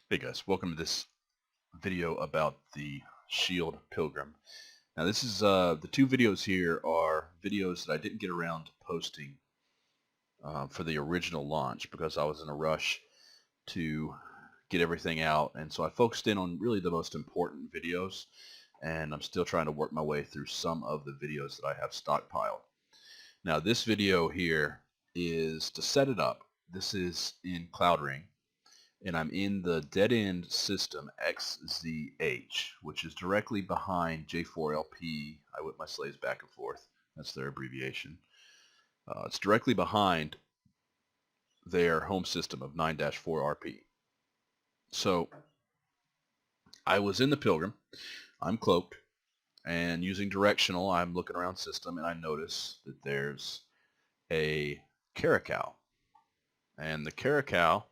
Hey guys, welcome to this video about the Shield Pilgrim. Now this is the two videos here are videos that I didn't get around to posting for the original launch because I was in a rush to get everything out, and so I focused in on really the most important videos, and I'm still trying to work my way through some of the videos that I have stockpiled. Now this video here is to set it up. This is in Cloud Ring, and I'm in the dead end system XZH, which is directly behind J4LP. I whip my slaves back and forth. That's their abbreviation. It's directly behind their home system of 9-4RP. So I was in the Pilgrim. I'm cloaked, and using directional, I'm looking around system, and I notice that there's a caracal. And the caracal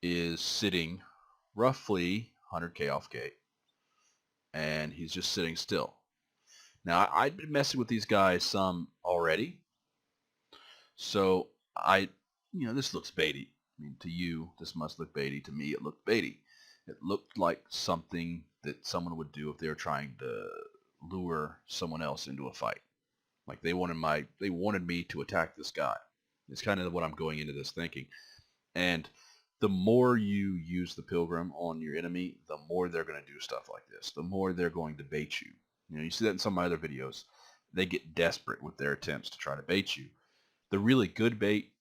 is sitting roughly 100k off gate, and he's just sitting still. Now I'd been messing with these guys some already, so this looks baity. I mean, to you this must look baity. To me it looked baity. It looked like something that someone would do if they were trying to lure someone else into a fight. Like they wanted me to attack this guy. It's kind of what I'm going into this thinking. And the more you use the Pilgrim on your enemy, the more they're going to do stuff like this. The more they're going to bait you. You see that in some of my other videos. They get desperate with their attempts to try to bait you. The really good bait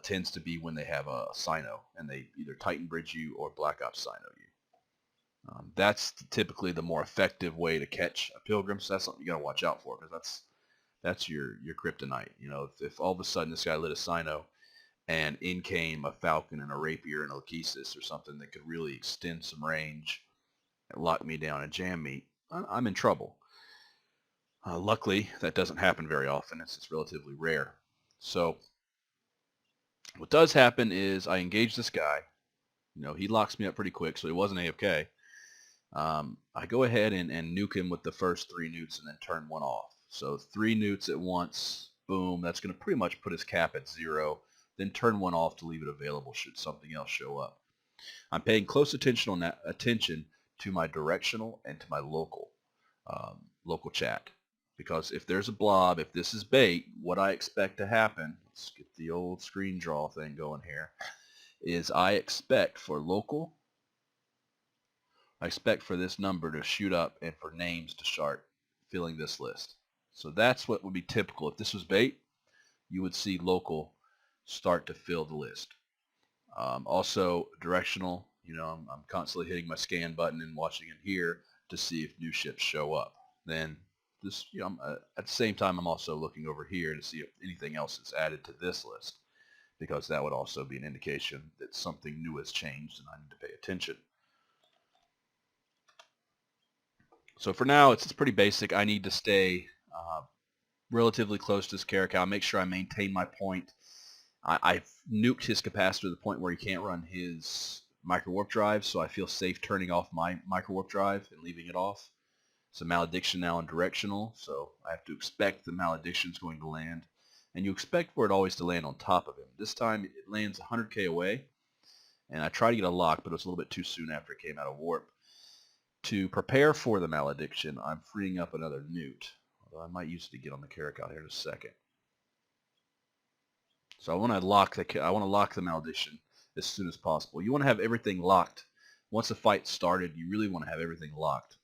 tends to be when they have a Sino, and they either Titan Bridge you or Black Ops Sino you. That's typically the more effective way to catch a Pilgrim, so that's something you got to watch out for, because that's your kryptonite. If all of a sudden this guy lit a Sino, and in came a Falcon and a Rapier and a Lachesis or something that could really extend some range and lock me down and jam me, I'm in trouble. Luckily, that doesn't happen very often. It's relatively rare. So what does happen is I engage this guy. He locks me up pretty quick, so he wasn't AFK. I go ahead and nuke him with the first 3 newts and then turn 1 off. So 3 newts at once, boom, that's going to pretty much put his cap at 0. Then turn 1 off to leave it available should something else show up. I'm paying close attention to my directional and to my local chat, because if there's a blob, if this is bait, what I expect to happen, let's get the old screen draw thing going here, is I expect for this number to shoot up and for names to start filling this list. So that's what would be typical. If this was bait, you would see local start to fill the list. Also directional, I'm constantly hitting my scan button and watching it here to see if new ships show up. Then this, at the same time, I'm also looking over here to see if anything else is added to this list, because that would also be an indication that something new has changed and I need to pay attention. So for now, it's pretty basic. I need to stay relatively close to this caracal, make sure I maintain my point. I've nuked his capacitor to the point where he can't run his micro warp drive, so I feel safe turning off my micro warp drive and leaving it off. It's a malediction now in directional, so I have to expect the malediction is going to land, and you expect for it always to land on top of him. This time it lands 100k away, and I try to get a lock, but it was a little bit too soon after it came out of warp. To prepare for the malediction, I'm freeing up another newt, although I might use it to get on the caracal here in a second. So I want to lock the malediction as soon as possible. You want to have everything locked. Once the fight started, you really want to have everything locked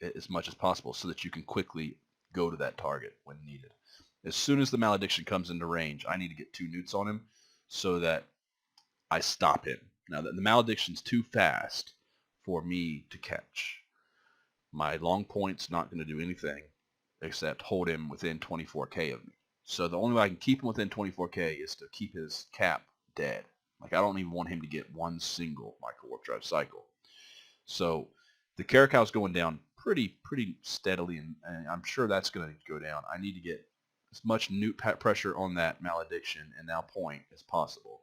as much as possible so that you can quickly go to that target when needed. As soon as the malediction comes into range, I need to get 2 newts on him so that I stop him. Now, the malediction's too fast for me to catch. My long point's not going to do anything except hold him within 24k of me. So the only way I can keep him within 24k is to keep his cap dead. Like, I don't even want him to get one single micro warp drive cycle. So the caracal's going down pretty steadily, and I'm sure that's going to go down. I need to get as much newt pressure on that malediction and now point as possible.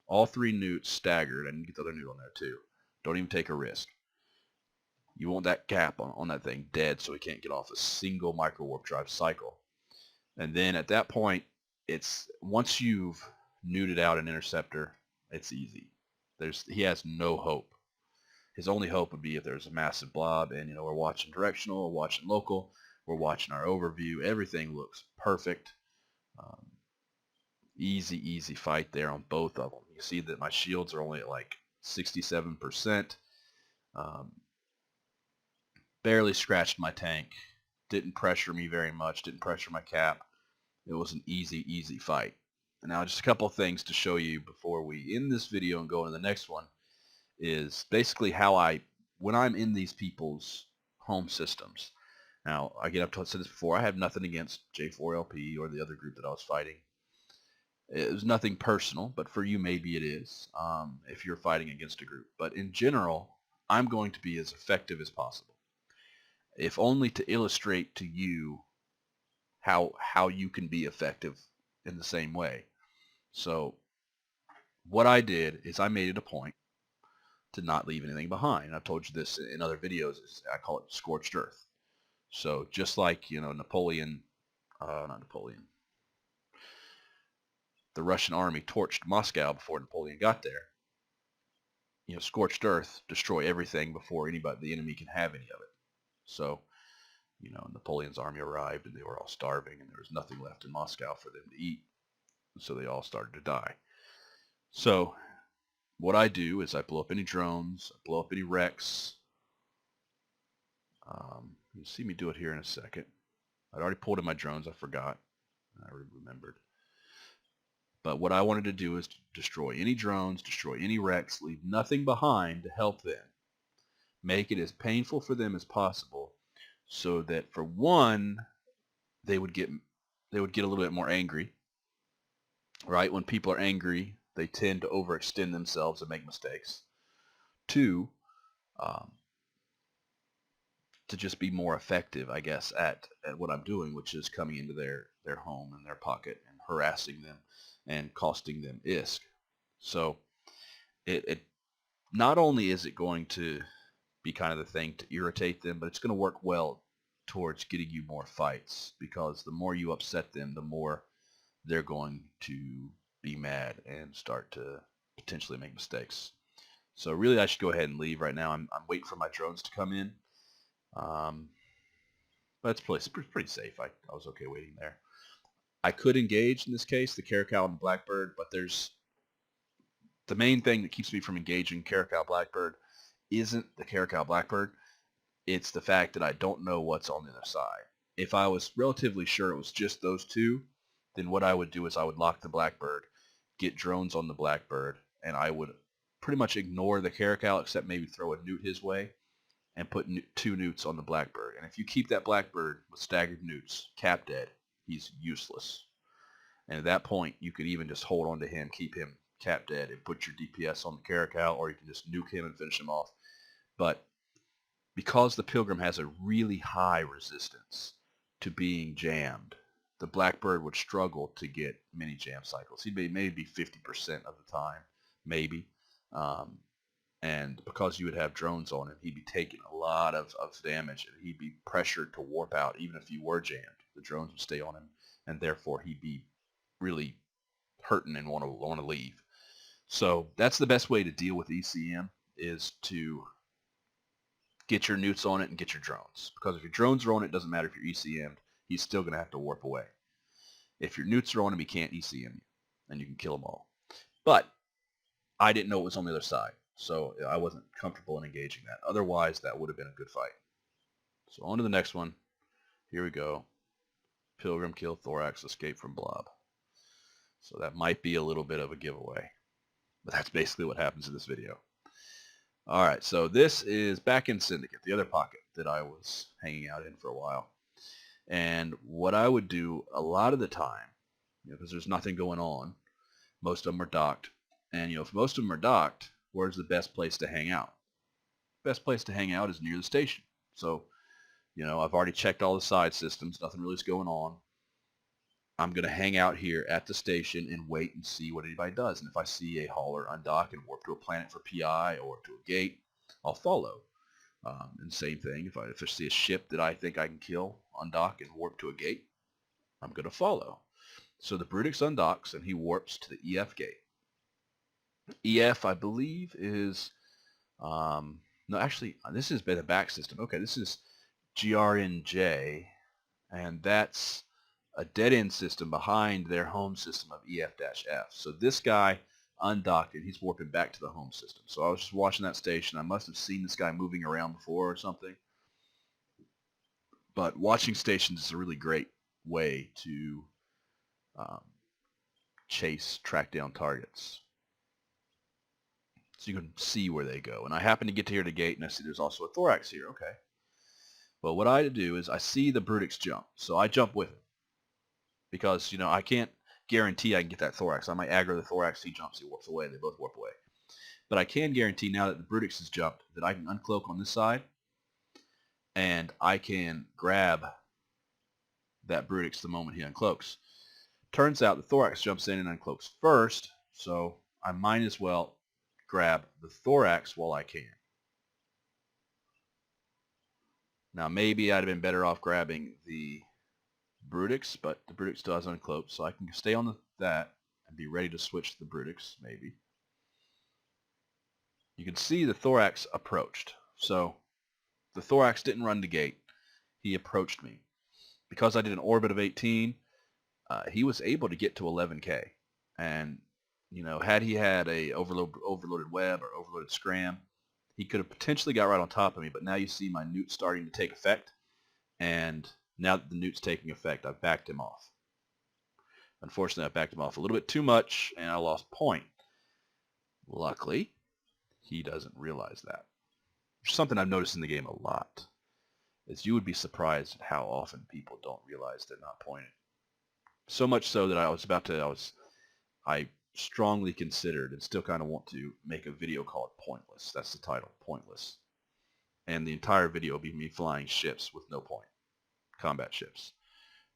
All 3 newts staggered, and get the other newt on there too. Don't even take a risk. You want that cap on that thing dead so he can't get off a single micro warp drive cycle. And then at that point, once you've neuted out an interceptor, it's easy. He has no hope. His only hope would be if there's a massive blob and, we're watching directional, we're watching local, we're watching our overview. Everything looks perfect. Um, easy fight there on both of them. You see that my shields are only at like 67%. Barely scratched my tank. Didn't pressure me very much. Didn't pressure my cap. It was an easy fight. And now just a couple of things to show you before we end this video and go into the next one is basically how when I'm in these people's home systems. Now, again, I've said this before, I have nothing against J4LP or the other group that I was fighting. It was nothing personal, but for you maybe it is if you're fighting against a group. But in general, I'm going to be as effective as possible, if only to illustrate to you how you can be effective in the same way. So what I did is I made it a point to not leave anything behind. I've told you this in other videos. I call it scorched earth. So just like, Napoleon, not Napoleon, the Russian army torched Moscow before Napoleon got there. Scorched earth, destroy everything before the enemy can have any of it. So, Napoleon's army arrived and they were all starving and there was nothing left in Moscow for them to eat. So they all started to die. So what I do is I blow up any drones, I blow up any wrecks. You'll see me do it here in a second. I'd already pulled in my drones, I forgot. I remembered. But what I wanted to do is to destroy any drones, destroy any wrecks, leave nothing behind to help them. Make it as painful for them as possible so that, for one, they would get a little bit more angry. Right? When people are angry, they tend to overextend themselves and make mistakes. Two, to just be more effective, I guess, at what I'm doing, which is coming into their home and their pocket and harassing them and costing them ISK. So it not only is it going to be kind of the thing to irritate them, but it's going to work well towards getting you more fights, because the more you upset them, the more they're going to be mad and start to potentially make mistakes. So really I should go ahead and leave right now. I'm waiting for my drones to come in. But it's pretty safe. I was okay waiting there. I could engage in this case, the Caracal and Blackbird, but there's the main thing that keeps me from engaging Caracal Blackbird isn't the Caracal Blackbird. It's the fact that I don't know what's on the other side. If I was relatively sure it was just those two, then what I would do is I would lock the Blackbird, get drones on the Blackbird, and I would pretty much ignore the Caracal except maybe throw a newt his way and put 2 newts on the Blackbird. And if you keep that Blackbird with staggered newts, cap dead, he's useless. And at that point, you could even just hold on to him, keep him cap dead, and put your DPS on the Caracal, or you can just nuke him and finish him off. But because the Pilgrim has a really high resistance to being jammed, the Blackbird would struggle to get many jam cycles. He'd be maybe 50% of the time, maybe. And because you would have drones on him, he'd be taking a lot of damage, and he'd be pressured to warp out even if you were jammed. The drones would stay on him, and therefore he'd be really hurting and want to leave. So that's the best way to deal with ECM, is to get your newts on it and get your drones. Because if your drones are on it, it doesn't matter if you're ECM'd, he's still going to have to warp away. If your newts are on him, he can't ECM you, and you can kill them all. But I didn't know it was on the other side, so I wasn't comfortable in engaging that. Otherwise, that would have been a good fight. So on to the next one. Here we go. Pilgrim kill Thorax, escape from Blob. So that might be a little bit of a giveaway, but that's basically what happens in this video. All right, so this is back in Syndicate, the other pocket that I was hanging out in for a while. And what I would do a lot of the time, because there's nothing going on, most of them are docked. And if most of them are docked, where's the best place to hang out? Best place to hang out is near the station. So, I've already checked all the side systems. Nothing really is going on. I'm going to hang out here at the station and wait and see what anybody does. And if I see a hauler undock and warp to a planet for PI or to a gate, I'll follow. And same thing, if I see a ship that I think I can kill, undock and warp to a gate, I'm going to follow. So the Brutix undocks and he warps to the EF gate. EF, I believe, is no, actually, this is the back system. Okay, this is GRNJ, and that's a dead-end system behind their home system of EF-F. So this guy undocked and he's warping back to the home system. So I was just watching that station. I must have seen this guy moving around before or something. But watching stations is a really great way to um, track down targets. So you can see where they go. And I happen to get to here to gate, and I see there's also a thorax here. Okay. Well, what I do is I see the Brutix jump, so I jump with him. Because, you know, I can't guarantee I can get that thorax. I might aggro the thorax, he jumps, he warps away, they both warp away. But I can guarantee now that the Brutix has jumped that I can uncloak on this side, and I can grab that Brutix the moment he uncloaks. Turns out the thorax jumps in and uncloaks first, so I might as well grab the thorax while I can. Now maybe I'd have been better off grabbing the Brutix, but the Brutix still has uncloaked, so I can stay on that and be ready to switch to the Brutix, maybe. You can see the thorax approached. So the thorax didn't run to gate. He approached me. Because I did an orbit of 18, he was able to get to 11K. And, you know, had he had a overloaded web or overloaded scram, he could have potentially got right on top of me. But now you see my newt starting to take effect. And now that the newt's taking effect, I've backed him off. Unfortunately, I backed him off a little bit too much, and I lost point. Luckily, he doesn't realize that. Something I've noticed in the game a lot is you would be surprised at how often people don't realize they're not pointed. So much so that I strongly considered and still kind of want to make a video called Pointless. That's the title, Pointless. And the entire video will be me flying ships with no point, combat ships,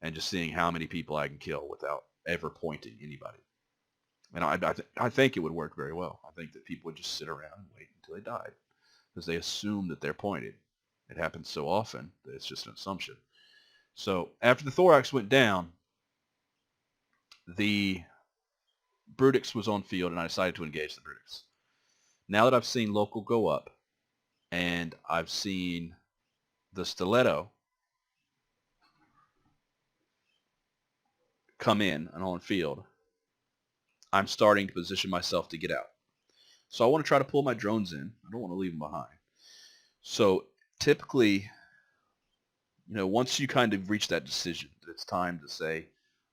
and just seeing how many people I can kill without ever pointing anybody. And I think it would work very well. I think that people would just sit around and wait until they died because they assume that they're pointed. It happens so often that it's just an assumption. So after the thorax went down, the Brutix was on field, and I decided to engage the Brutix. Now that I've seen local go up, and I've seen the Stiletto come in and on field, I'm starting to position myself to get out. So I want to try to pull my drones in. I don't want to leave them behind. So typically, you know, once you kind of reach that decision that it's time to say,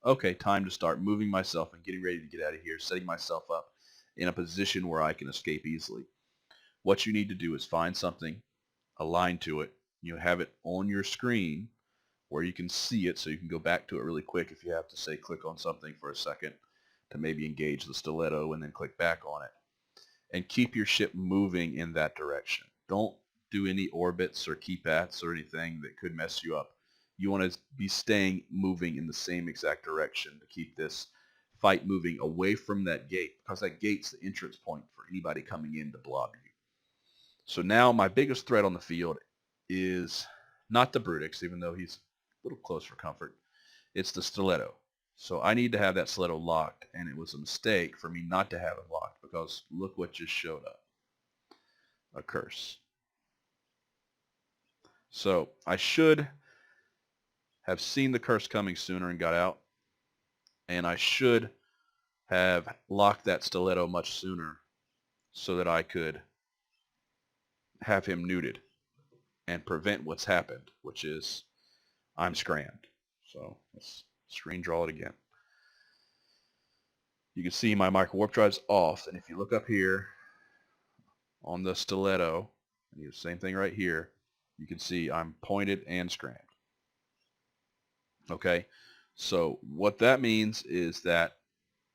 okay, time to start moving myself and getting ready to get out of here, setting myself up in a position where I can escape easily, what you need to do is find something, align to it. You have it on your screen where you can see it so you can go back to it really quick if you have to, say, click on something for a second to maybe engage the Stiletto and then click back on it. And keep your ship moving in that direction. Don't do any orbits or key paths or anything that could mess you up. You want to be staying moving in the same exact direction to keep this fight moving away from that gate, because that gate's the entrance point for anybody coming in to blob you. So now my biggest threat on the field is not the Brutix, even though he's a little close for comfort. It's the Stiletto. So I need to have that Stiletto locked, and it was a mistake for me not to have it locked because look what just showed up. A curse. So I should have seen the curse coming sooner and got out, and I should have locked that Stiletto much sooner so that I could have him neuted and prevent what's happened, which is I'm scrammed. So let's screen draw it again. You can see my micro warp drive's off, and if you look up here on the Stiletto, and you do the same thing right here, you can see I'm pointed and scrammed. Okay, so what that means is that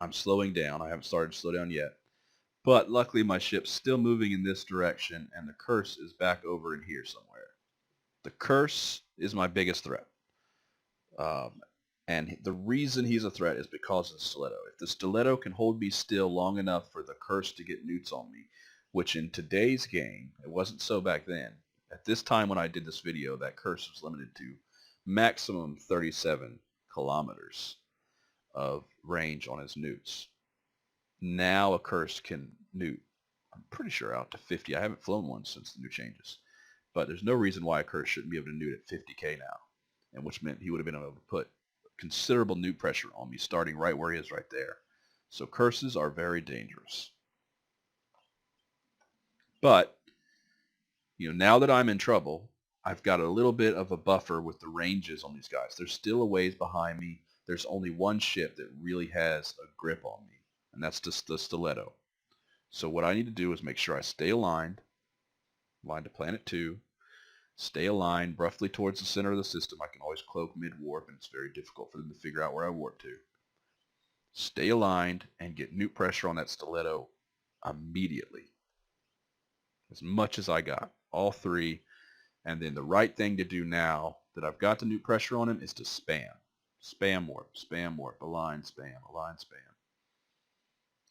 I'm slowing down. I haven't started to slow down yet, but luckily my ship's still moving in this direction, and the curse is back over in here somewhere. The curse is my biggest threat. And the reason he's a threat is because of the Stiletto. If the Stiletto can hold me still long enough for the curse to get newts on me, which in today's game, it wasn't so back then. At this time when I did this video, that curse was limited to maximum 37 kilometers of range on his newts. Now a curse can Newt. I'm pretty sure out to 50. I haven't flown one since the new changes. But there's no reason why a curse shouldn't be able to Newt at 50k now, and which meant he would have been able to put considerable Newt pressure on me starting right where he is right there. So curses are very dangerous. But, now that I'm in trouble, I've got a little bit of a buffer with the ranges on these guys. There's still a ways behind me. There's only one ship that really has a grip on me, and that's just the Stiletto. So what I need to do is make sure I stay aligned to planet 2, stay aligned roughly towards the center of the system. I can always cloak mid-warp, and it's very difficult for them to figure out where I warp to. Stay aligned and get Newt pressure on that Stiletto immediately. As much as I got, all 3. And then the right thing to do now that I've got the Newt pressure on him is to spam. Spam warp, align, spam, align, spam.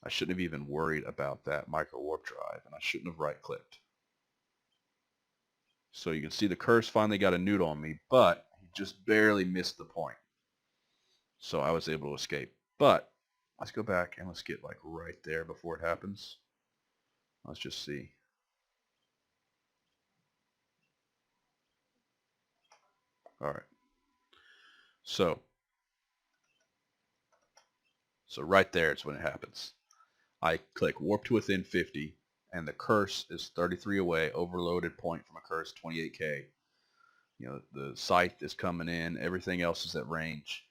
I shouldn't have even worried about that micro warp drive, and I shouldn't have right-clicked. So you can see the curse finally got a Newt on me, but he just barely missed the point. So I was able to escape. But let's go back and let's get like right there before it happens. Let's just see. All right. So right there is when it happens. I click warp to within 50, and the curse is 33 away, overloaded point from a curse, 28k. The scythe is coming in, everything else is at range.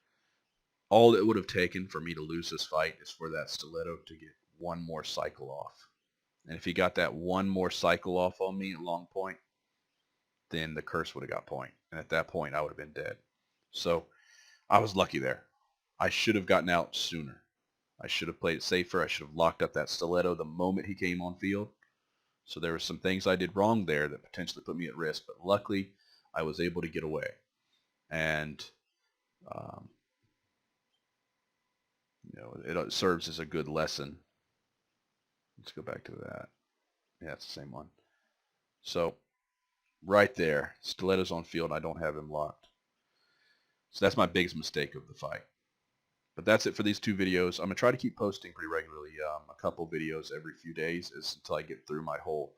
All it would have taken for me to lose this fight is for that Stiletto to get one more cycle off. And if he got that one more cycle off on me at long point, then the curse would have got point. And at that point, I would have been dead. So I was lucky there. I should have gotten out sooner. I should have played it safer. I should have locked up that Stiletto the moment he came on field. So there were some things I did wrong there that potentially put me at risk. But luckily, I was able to get away. And, it serves as a good lesson. Let's go back to that. Yeah, it's the same one. So right there, Stiletto's on field. I don't have him locked. So that's my biggest mistake of the fight. But that's it for these 2 videos. I'm going to try to keep posting pretty regularly, a couple videos every few days until I get through my whole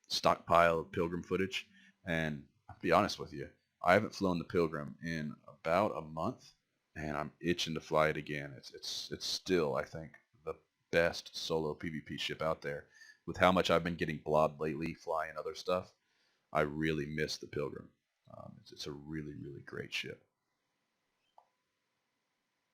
stockpile of Pilgrim footage. And I'll be honest with you, I haven't flown the Pilgrim in about a month, and I'm itching to fly it again. It's still, I think, the best solo PvP ship out there. With how much I've been getting blobbed lately flying other stuff, I really miss the Pilgrim. It's a really, really great ship.